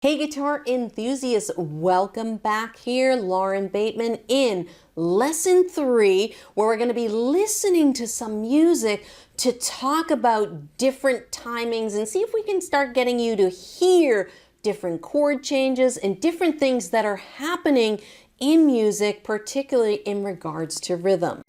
Hey guitar enthusiasts, welcome back here. Lauren Bateman in lesson 3, where we're going to be listening to some music to talk about different timings and see if we can start getting you to hear different chord changes and different things that are happening in music, particularly in regards to rhythm.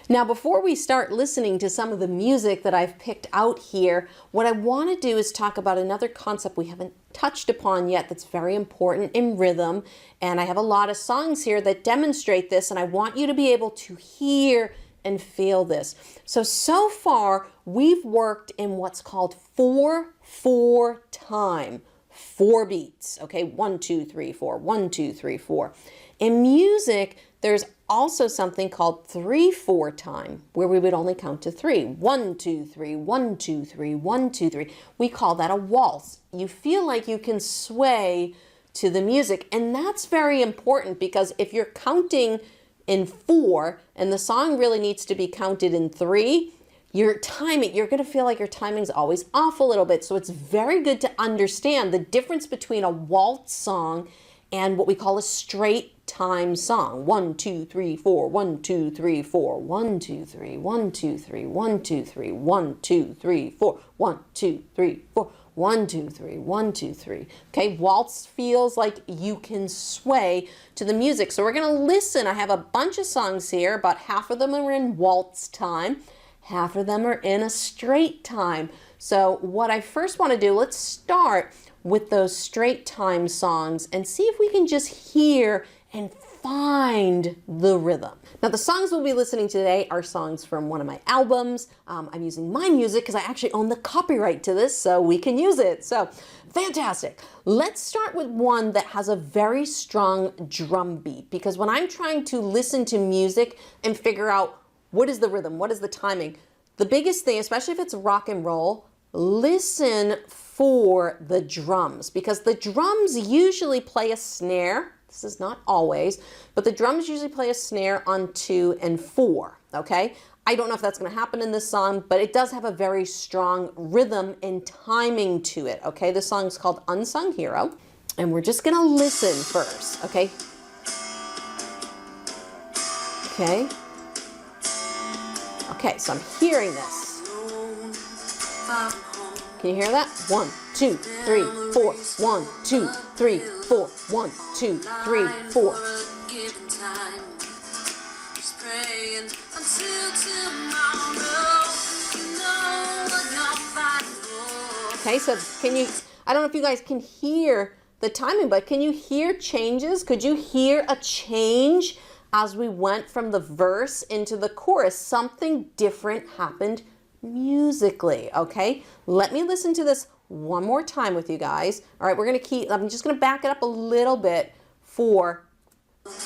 Now, before we start listening to some of the music that I've picked out here, what I want to do is talk about another concept we haven't touched upon yet that's very important in rhythm. And I have a lot of songs here that demonstrate this, and I want you to be able to hear and feel this. So far, we've worked in what's called 4/4 time. 4 beats, okay? 1, 2, 3, 4, 1, 2, 3, 4. In music, there's also something called 3/4 time, where we would only count to 3. 1, 2, 3, 1, 2, 3, 1, 2, 3. We call that a waltz. You feel like you can sway to the music, and that's very important because if you're counting in 4 and the song really needs to be counted in 3, you're going to feel like your timing's always off a little bit. So it's very good to understand the difference between a waltz song and what we call a straight time song. 1, 2, 3, 4, 1, 2, 3, 4, 1, 2, 3, 1, 2, 3, 1, 2, 3, 1, 2, 3, 4, 1, 2, 3, 4, 1, 2, 3, 1, 2, 3. Okay, waltz feels like you can sway to the music. So we're going to listen. I have a bunch of songs here. About half of them are in waltz time. Half of them are in a straight time. So what I first want to do, let's start with those straight time songs and see if we can just hear and find the rhythm. Now, the songs we'll be listening to today are songs from one of my albums. I'm using my music because I actually own the copyright to this, so we can use it. So, fantastic. Let's start with one that has a very strong drum beat, because when I'm trying to listen to music and figure out what is the rhythm, what is the timing, the biggest thing, especially if it's rock and roll, listen for the drums, because the drums usually play a snare. This is not always, but the drums usually play a snare on 2 and 4, okay? I don't know if that's going to happen in this song, but it does have a very strong rhythm and timing to it, okay? This song's called Unsung Hero, and we're just going to listen first, okay? Okay. Okay, so I'm hearing this. Can you hear that? 1, 2, 3, 4. 1, 2, 3, 4. 1, 2, 3, 4. Okay, so can you, I don't know if you guys can hear the timing, but can you hear changes? Could you hear a change as we went from the verse into the chorus? Something different happened musically, okay? Let me listen to this one more time with you guys. All right, I'm just gonna back it up a little bit for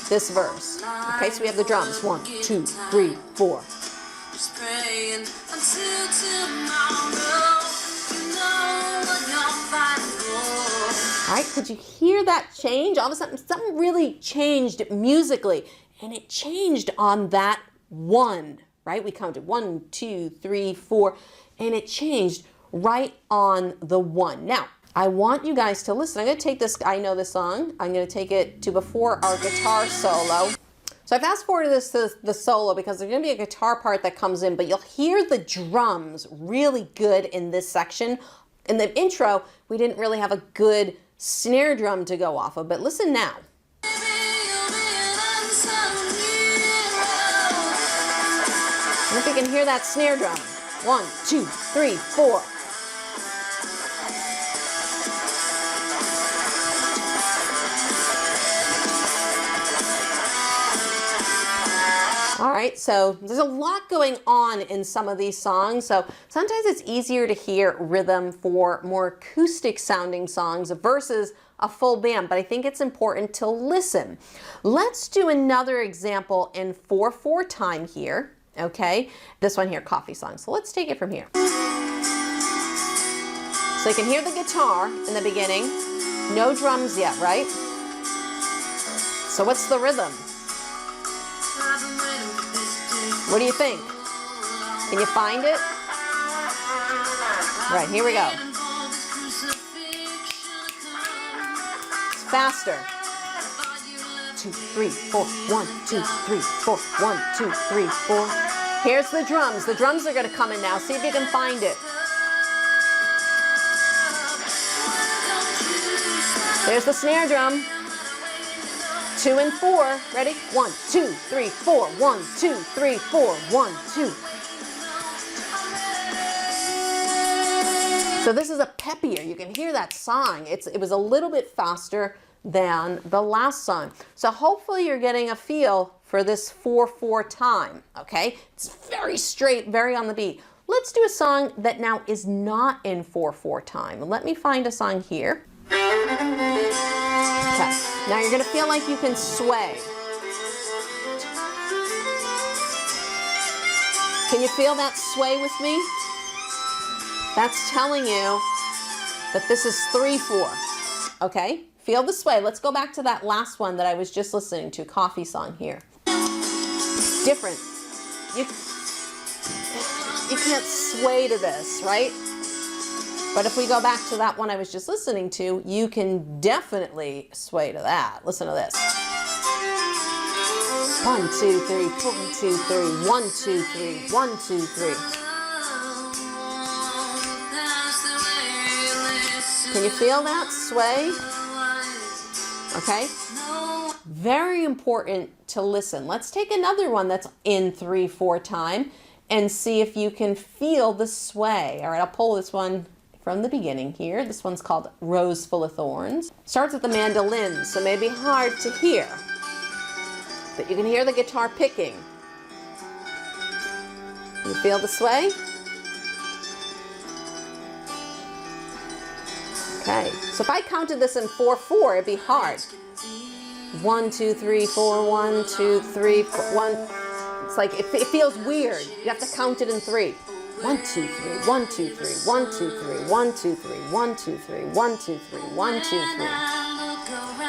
this verse. Okay, so we have the drums. 1, 2, 3, 4. All right, could you hear that change? All of a sudden, something really changed musically, and it changed on that 1, right? We counted 1, 2, 3, 4, and it changed right on the 1. Now, I want you guys to listen. I'm going to take this, I know this song. I'm going to take it to before our guitar solo. So I fast forwarded this to the solo because there's going to be a guitar part that comes in, but you'll hear the drums really good in this section. In the intro, we didn't really have a good snare drum to go off of, but listen now. And if you can hear that snare drum. 1, 2, 3, 4. All right, so there's a lot going on in some of these songs. So sometimes it's easier to hear rhythm for more acoustic sounding songs versus a full band, but I think it's important to listen. Let's do another example in 4/4 time here. Okay, this one here, Coffee Song. So let's take it from here. So you can hear the guitar in the beginning. No drums yet, right? So what's the rhythm? What do you think? Can you find it? Right, here we go. It's faster. 2, 3, 4. 1, 2, 3, 4. 1, 2, 3, 4. Here's the drums. The drums are going to come in now. See if you can find it. There's the snare drum. 2 and 4. Ready? 1, 2, 3, 4. 1, 2, 3, 4. 1, 2. So this is a peppier. You can hear that song. It was a little bit faster than the last song. So hopefully you're getting a feel for this 4/4 time, okay? It's very straight, very on the beat. Let's do a song that now is not in 4/4 time. Let me find a song here. Okay, now you're gonna feel like you can sway. Can you feel that sway with me? That's telling you that this is 3/4, okay? Feel the sway. Let's go back to that last one that I was just listening to, coffee song here. Different. You can't sway to this, right? But if we go back to that one I was just listening to, you can definitely sway to that. Listen to this. 1, 2, 3, 1, 2, 3, 1, 2, 3, 1, 2, 3. Can you feel that sway? Okay? Very important to listen. Let's take another one that's in 3/4 time and see if you can feel the sway. All right, I'll pull this one from the beginning here. This one's called Rose Full of Thorns. Starts with the mandolin, so maybe hard to hear. But you can hear the guitar picking. You feel the sway? Okay, so if I counted this in 4/4, it'd be hard. 1, 2, 3, 4, 1, 2, 3, 4, 1. It's like, it feels weird. You have to count it in 3. 1, 2, 3, 1, 2, 3, 1, 2, 3, 1, 2, 3, 1, 2, 3, 1, 2, 3, 1, 2, 3.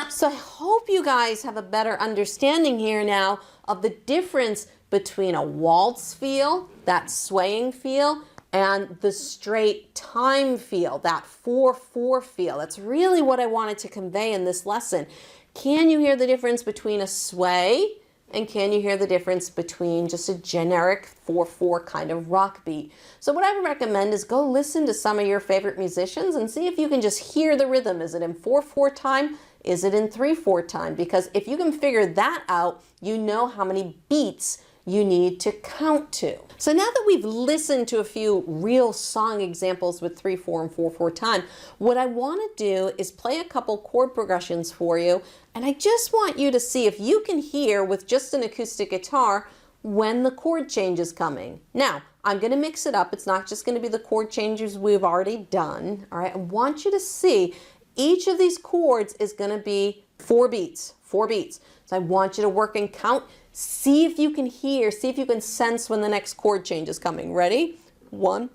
So I hope you guys have a better understanding here now of the difference between a waltz feel, that swaying feel, and the straight time feel, that 4/4 feel. That's really what I wanted to convey in this lesson. Can you hear the difference between a sway and can you hear the difference between just a generic 4/4 kind of rock beat? So what I would recommend is go listen to some of your favorite musicians and see if you can just hear the rhythm. Is it in 4/4 time? Is it in 3/4 time? Because if you can figure that out, you know how many beats you need to count to. So now that we've listened to a few real song examples with 3/4 and 4/4 time, what I want to do is play a couple chord progressions for you, and I just want you to see if you can hear with just an acoustic guitar when the chord change is coming. Now, I'm going to mix it up. It's not just going to be the chord changes we've already done. All right, I want you to see each of these chords is going to be 4 beats, 4 beats. So I want you to work and count. See if you can hear, see if you can sense when the next chord change is coming. Ready? 1,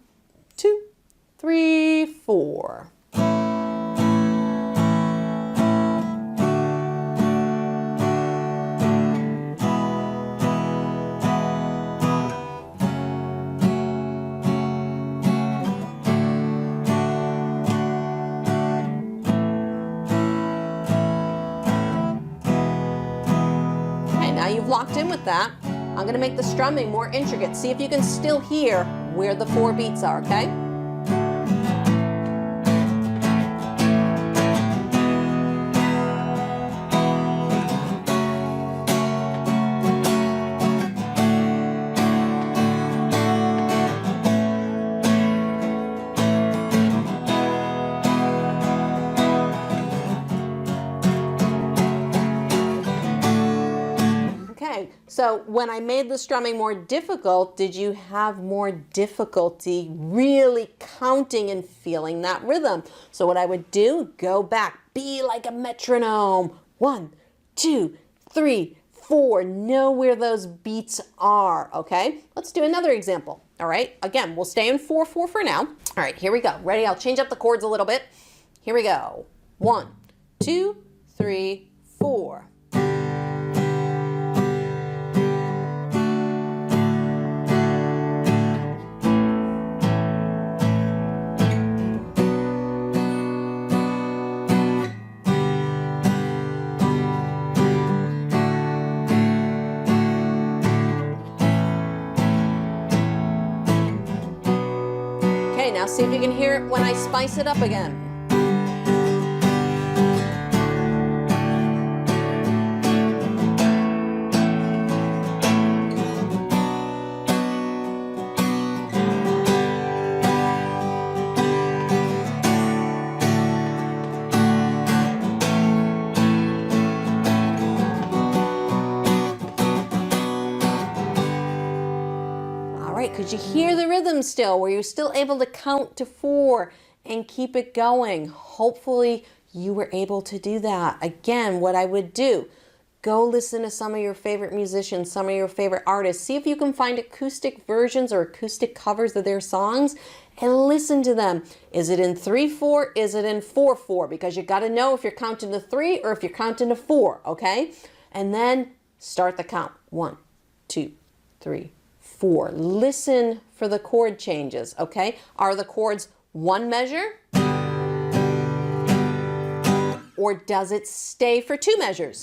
2, 3, 4. You've locked in with that. I'm going to make the strumming more intricate. See if you can still hear where the 4 beats are, okay? So when I made the strumming more difficult, did you have more difficulty really counting and feeling that rhythm? So what I would do, go back, be like a metronome. 1, 2, 3, 4. Know where those beats are, okay? Let's do another example, all right? Again, we'll stay in 4/4 for now. All right, here we go. Ready? I'll change up the chords a little bit. Here we go. 1, 2, 3, 4. if you can hear it when I spice it up again. Could you hear the rhythm still? Were you still able to count to 4 and keep it going? Hopefully you were able to do that. Again, what I would do, go listen to some of your favorite musicians, some of your favorite artists. See if you can find acoustic versions or acoustic covers of their songs and listen to them. Is it in 3/4? Is it in 4/4? Because you got to know if you're counting to 3 or if you're counting to 4, okay? And then start the count. 1, 2, 3, 4. Listen for the chord changes, okay? Are the chords one measure? Or does it stay for 2 measures?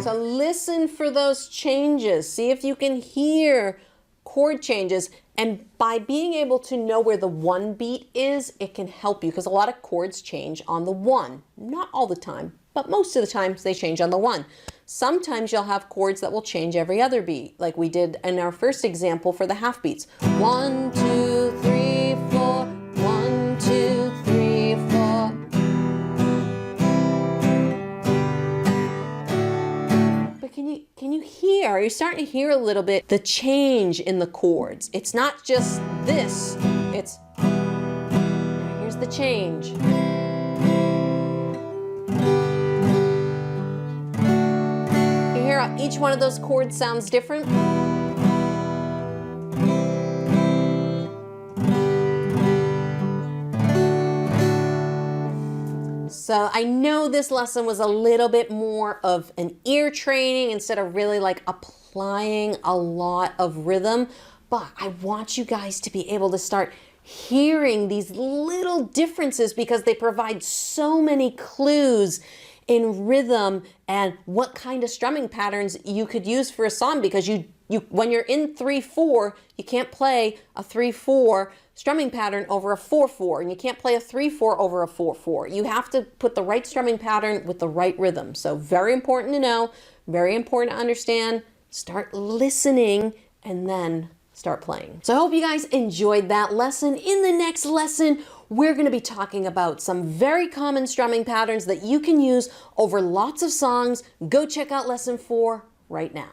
So listen for those changes. See if you can hear chord changes. And by being able to know where the 1 beat is, it can help you because a lot of chords change on the 1. Not all the time, but most of the times they change on the 1. Sometimes you'll have chords that will change every other beat, like we did in our first example for the half beats. 1, 2, 3, 4, 1, 2, 3, 4. But can you hear? Are you starting to hear a little bit the change in the chords? It's not just this, it's here's the change. You hear how each one of those chords sounds different? So I know this lesson was a little bit more of an ear training instead of really like applying a lot of rhythm, but I want you guys to be able to start hearing these little differences because they provide so many clues in rhythm and what kind of strumming patterns you could use for a song, because you when you're in 3/4, you can't play a 3/4 strumming pattern over a 4/4, and you can't play a 3/4 over a 4/4. You have to put the right strumming pattern with the right rhythm. So very important to know, very important to understand. Start listening and then start playing. So I hope you guys enjoyed that lesson. In the next lesson, we're going to be talking about some very common strumming patterns that you can use over lots of songs. Go check out lesson 4 right now.